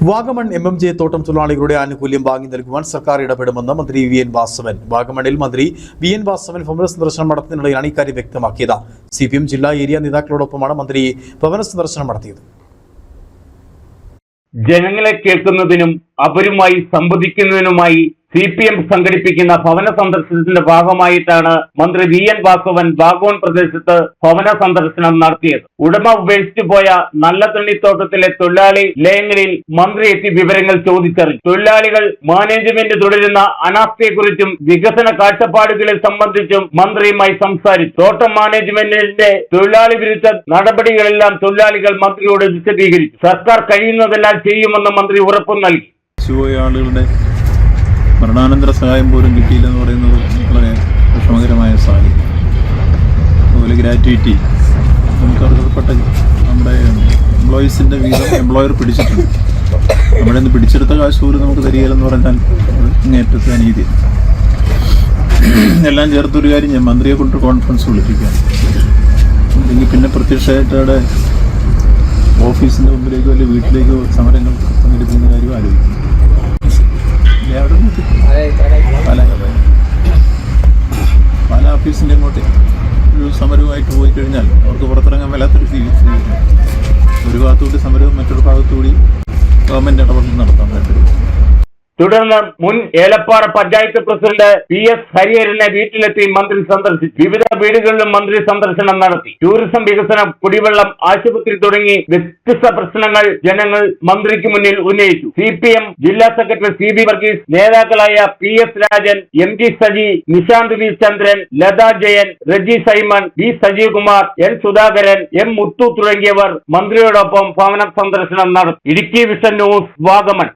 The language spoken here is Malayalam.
വാഗമൺ MMJ തോട്ടം തൊഴിലാളികളുടെ ആനുകൂല്യം വാങ്ങി നൽകുവാൻ സർക്കാർ ഇടപെടുമെന്ന് മന്ത്രി VN വാസവൻ. വാഗമണിൽ മന്ത്രി VN വാസവൻ ഭവന സന്ദർശനം നടത്തുന്നതിനിടെയാണ് ഇക്കാര്യം വ്യക്തമാക്കിയത്. CPM ജില്ലാ ഏരിയ നേതാക്കളോടൊപ്പമാണ് മന്ത്രി ഭവന സന്ദർശനം നടത്തിയത്. ജനങ്ങളെ കേൾക്കുന്നതിനും അവരുമായി സംവദിക്കുന്നതിനുമായി CPM സംഘടിപ്പിക്കുന്ന ഭവന സന്ദർശനത്തിന്റെ ഭാഗമായിട്ടാണ് മന്ത്രി VN വാസവൻ വാഗമൺ പ്രദേശത്ത് ഭവന സന്ദർശനം നടത്തിയത്. ഉടമ ഉപേക്ഷിച്ചു പോയ നല്ല തണ്ണിത്തോട്ടത്തിലെ തൊഴിലാളി ലയങ്ങളിൽ മന്ത്രി എത്തി വിവരങ്ങൾ ചോദിച്ചറിഞ്ഞു. തൊഴിലാളികൾ മാനേജ്മെന്റ് തുടരുന്ന അനാസ്ഥയെക്കുറിച്ചും വികസന കാഴ്ചപ്പാടുകളെ സംബന്ധിച്ചും മന്ത്രിയുമായി സംസാരിച്ചു. തോട്ടം മാനേജ്മെന്റിന്റെ തൊഴിലാളി വിരുദ്ധ നടപടികളെല്ലാം തൊഴിലാളികൾ മന്ത്രിയോട് വിശദീകരിച്ചു. സർക്കാർ കഴിയുന്നതെല്ലാം ചെയ്യുമെന്ന് മന്ത്രി ഉറപ്പു നൽകി. മരണാനന്തര സഹായം പോലും കിട്ടിയില്ലെന്ന് പറയുന്നത് വളരെ വിഷമകരമായ സാഹചര്യം. അതുപോലെ ഗ്രാറ്റുവിറ്റി നമുക്ക് അർഹതപ്പെട്ട നമ്മുടെ എംപ്ലോയീസിൻ്റെ വീതം എംപ്ലോയർ പിടിച്ചിട്ടുണ്ട്. നമ്മുടെ നിന്ന് പിടിച്ചെടുത്ത കാശ് പോലും നമുക്ക് തരികയില്ലെന്ന് പറഞ്ഞാൽ അങ്ങേറ്റത്തെ അനീതി. എല്ലാം ചേർത്തൊരു കാര്യം ഞാൻ മന്ത്രിയെ കൊണ്ട് കോൺഫറൻസ് വിളിപ്പിക്കാം. അല്ലെങ്കിൽ പിന്നെ പ്രത്യക്ഷമായിട്ട് അവിടെ ഓഫീസിൻ്റെ മുമ്പിലേക്കോ അല്ലെങ്കിൽ വീട്ടിലേക്കോ സമരങ്ങൾ പങ്കെടുക്കുന്ന കാര്യം ആലോചിക്കും. പാല ഓഫീസിൻ്റെ അങ്ങോട്ട് ഒരു സമരവുമായിട്ട് പോയി കഴിഞ്ഞാൽ അവർക്ക് പുറത്തിറങ്ങാൻ വല്ലാത്തൊരു ഫീലിംഗ്. ഒരു ഭാഗത്തുകൂടി സമരവും മറ്റൊരു ഭാഗത്തുകൂടി ഗവൺമെൻറ് ഇടപെടൽ നടത്താൻ വേണ്ടി. തുടർന്ന് മുൻ ഏലപ്പാറ പഞ്ചായത്ത് പ്രസിഡന്റ് PS ഹരിഹരനെ വീട്ടിലെത്തി മന്ത്രി സന്ദർശിച്ചു. വിവിധ വീടുകളിലും മന്ത്രി സന്ദർശനം നടത്തി. ടൂറിസം വികസനം, കുടിവെള്ളം, ആശുപത്രി തുടങ്ങി വ്യത്യസ്ത പ്രശ്നങ്ങൾ ജനങ്ങൾ മന്ത്രിക്ക് മുന്നിൽ ഉന്നയിച്ചു. CPM ജില്ലാ സെക്രട്ടറി CB വർഗീസ്, നേതാക്കളായ PS Rajan, MG Saji, Nishanth V Chandran, Latha Jayan, Reji Simon, V Sajeev Kumar, N Sudhakaran, M Muthu തുടങ്ങിയവർ മന്ത്രിയോടൊപ്പം ഭവന സന്ദർശനം നടത്തി. Idukki vision news, Vagamon.